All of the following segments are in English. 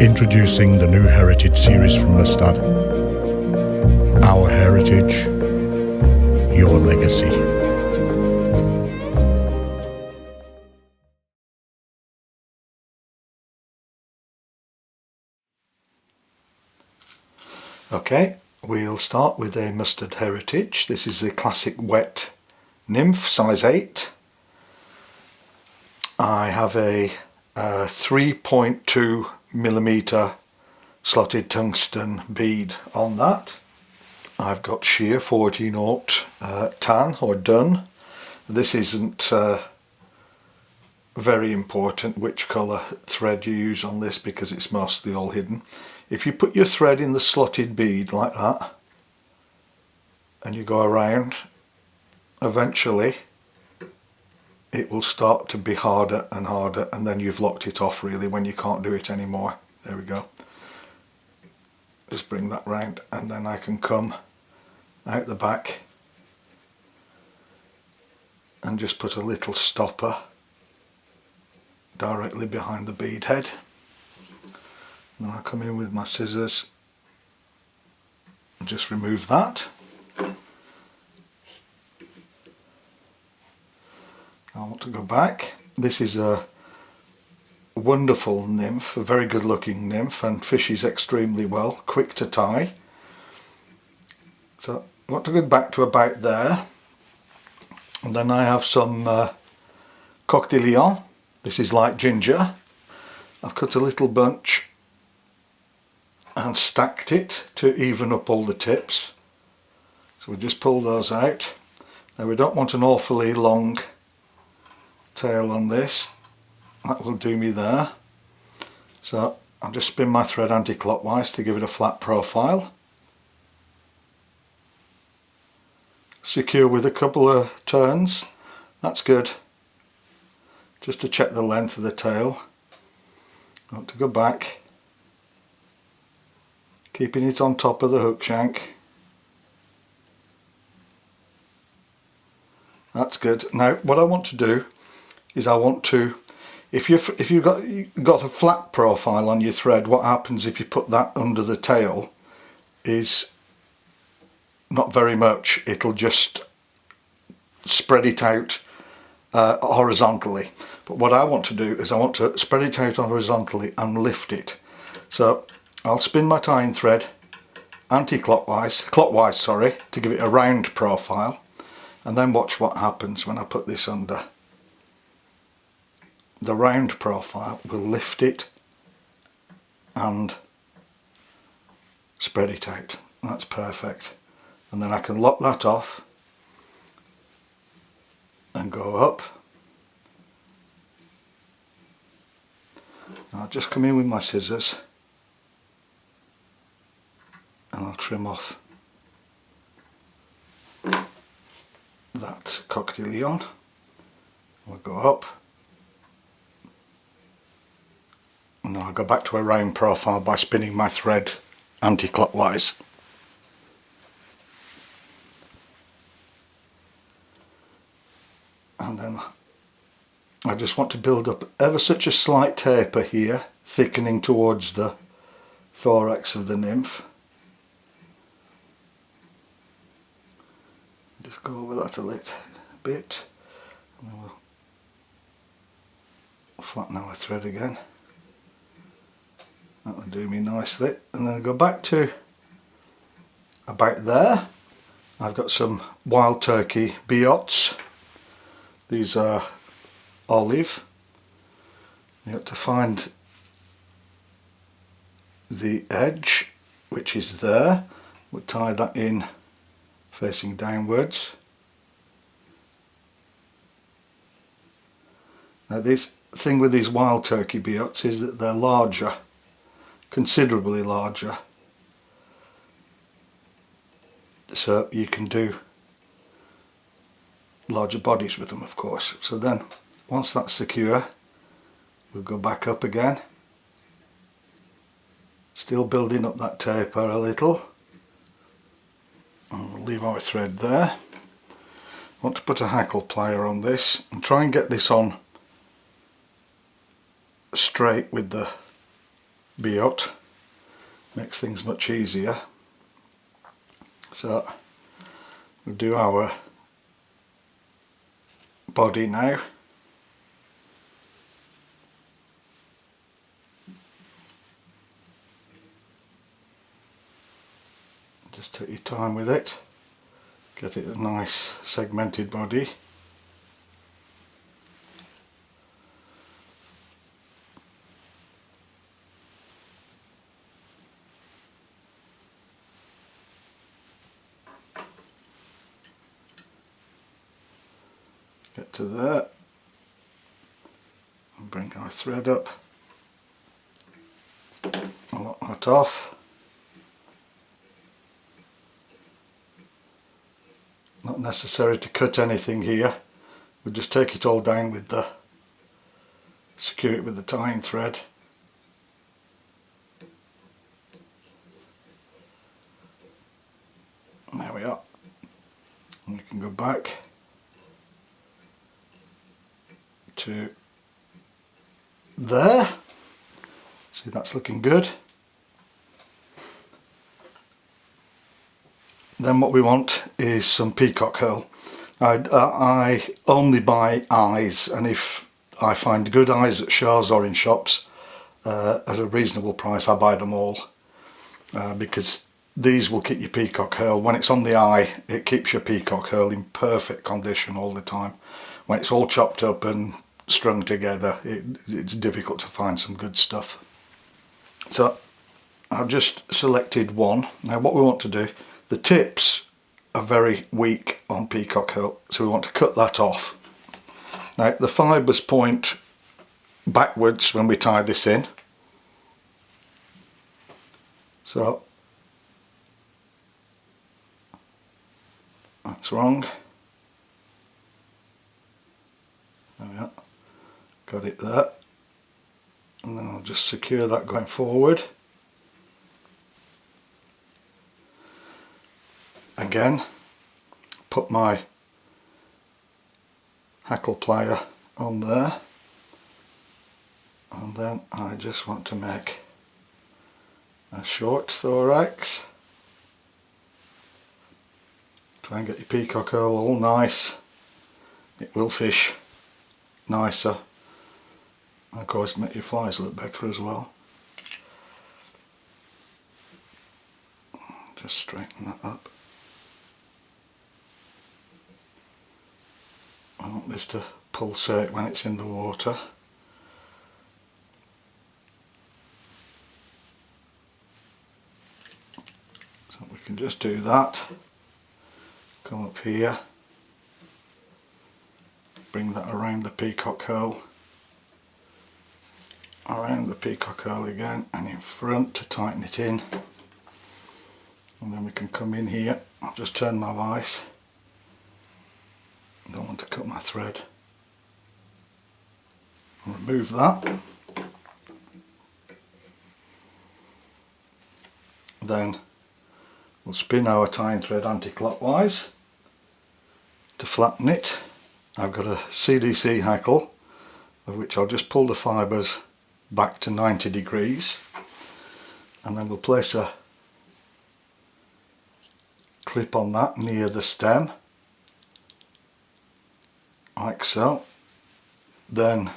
Introducing the new Heritage series from Mustad. Our heritage, your legacy. Okay, we'll start with a Mustad Heritage. This is a classic wet nymph, size 8. I have a 3.2mm slotted tungsten bead on that. I've got sheer 40-0 tan or dun. This isn't very important which colour thread you use on this because it's mostly all hidden. If you put your thread in the slotted bead like that and you go around, eventually it will start to be harder and harder, and then you've locked it off really when you can't do it anymore. There we go. Just bring that round and then I can come out the back and just put a little stopper directly behind the bead head. Then I'll come in with my scissors and just remove that. I want to go back. This is a wonderful nymph, a very good looking nymph, and fishes extremely well, quick to tie. So I want to go back to about there, and then I have some Coq di Leon. This is light ginger. I've cut a little bunch and stacked it to even up all the tips. So we just pull those out. Now we don't want an awfully long tail on this. That will do me there. So I'll just spin my thread anti-clockwise to give it a flat profile. Secure with a couple of turns. That's good. Just to check the length of the tail. I want to go back, keeping it on top of the hook shank. That's good. Now what I want to do is I want to, if you've got a flat profile on your thread, what happens if you put that under the tail is not very much. It'll just spread it out horizontally. But what I want to do is I want to spread it out horizontally and lift it. So I'll spin my tying thread clockwise, to give it a round profile, and then watch what happens when I put this under. The round profile will lift it and spread it out. That's perfect. And then I can lock that off and go up. I'll just come in with my scissors and I'll trim off that Coq di Leon. We'll go up. And then I'll go back to a round profile by spinning my thread anti-clockwise. And then I just want to build up ever such a slight taper here, thickening towards the thorax of the nymph. Just go over that a little bit, and then we'll flatten our thread again. That will do me nicely, and then I'll go back to about there. I've got some wild turkey biots. These are olive. You have to find the edge, which is there. We'll tie that in facing downwards. Now this thing with these wild turkey biots is that they're larger, considerably larger, so you can do larger bodies with them, of course. So then once that's secure, we'll go back up again, still building up that taper a little, and we'll leave our thread there. I want to put a hackle plier on this and try and get this on straight with the biot, makes things much easier. So we'll do our body now. Just take your time with it, get it a nice segmented body. Get to there and bring our thread up, lock that off. Not necessary to cut anything here, we'll just take it all down with the, secure it with the tying thread. And there we are, and you can go back to there. See, that's looking good. Then what we want is some peacock herl. I only buy eyes, and if I find good eyes at shows or in shops at a reasonable price, I buy them all, because these will keep your peacock herl. When it's on the eye, it keeps your peacock herl in perfect condition all the time. When it's all chopped up and strung together, it's difficult to find some good stuff. So I've just selected one. Now what we want to do, the tips are very weak on peacock herl, so we want to cut that off. Now the fibres point backwards when we tie this in, so that's wrong. There we are. Got it there, and then I'll just secure that going forward. Again, put my hackle plier on there, and then I just want to make a short thorax. Try and get your peacock herl all nice, it will fish nicer. And of course make your flies look better as well. Just straighten that up. I want this to pulsate when it's in the water. So we can just do that. Come up here, bring that around the peacock herl, around the peacock herl again, and in front to tighten it in. And then we can come in here. I'll just turn my vise. I don't want to cut my thread. I'll remove that. Then we'll spin our tying thread anti-clockwise to flatten it. I've got a CDC hackle, of which I'll just pull the fibres back to 90 degrees, and then we'll place a clip on that near the stem, like so. Then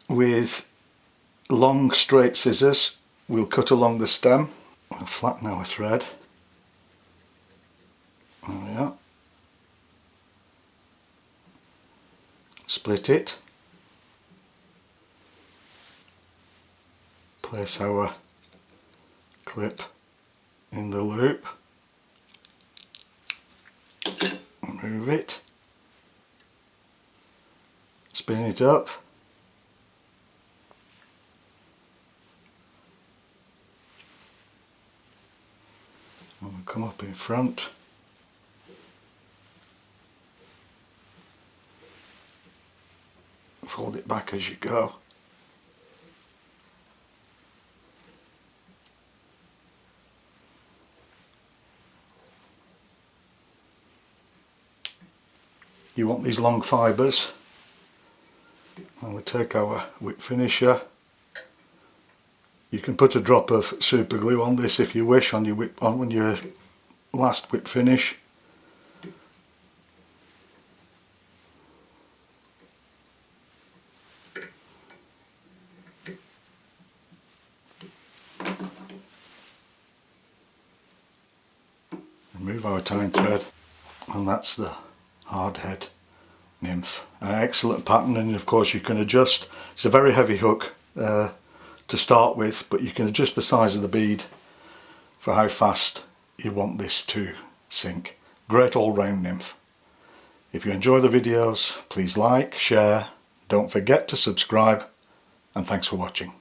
with long straight scissors we'll cut along the stem. We'll flatten our thread. There we are. Split it. Place our clip in the loop. Remove it. Spin it up. And we'll come up in front. Fold it back as you go. You want these long fibres, and we'll take our whip finisher You can put a drop of super glue on this if you wish on your last whip finish. Remove our tying thread, and that's the hard head nymph. Excellent pattern, and of course you can adjust. It's a very heavy hook to start with, but you can adjust the size of the bead for how fast you want this to sink. Great all-round nymph. If you enjoy the videos, please like, share, don't forget to subscribe, and thanks for watching.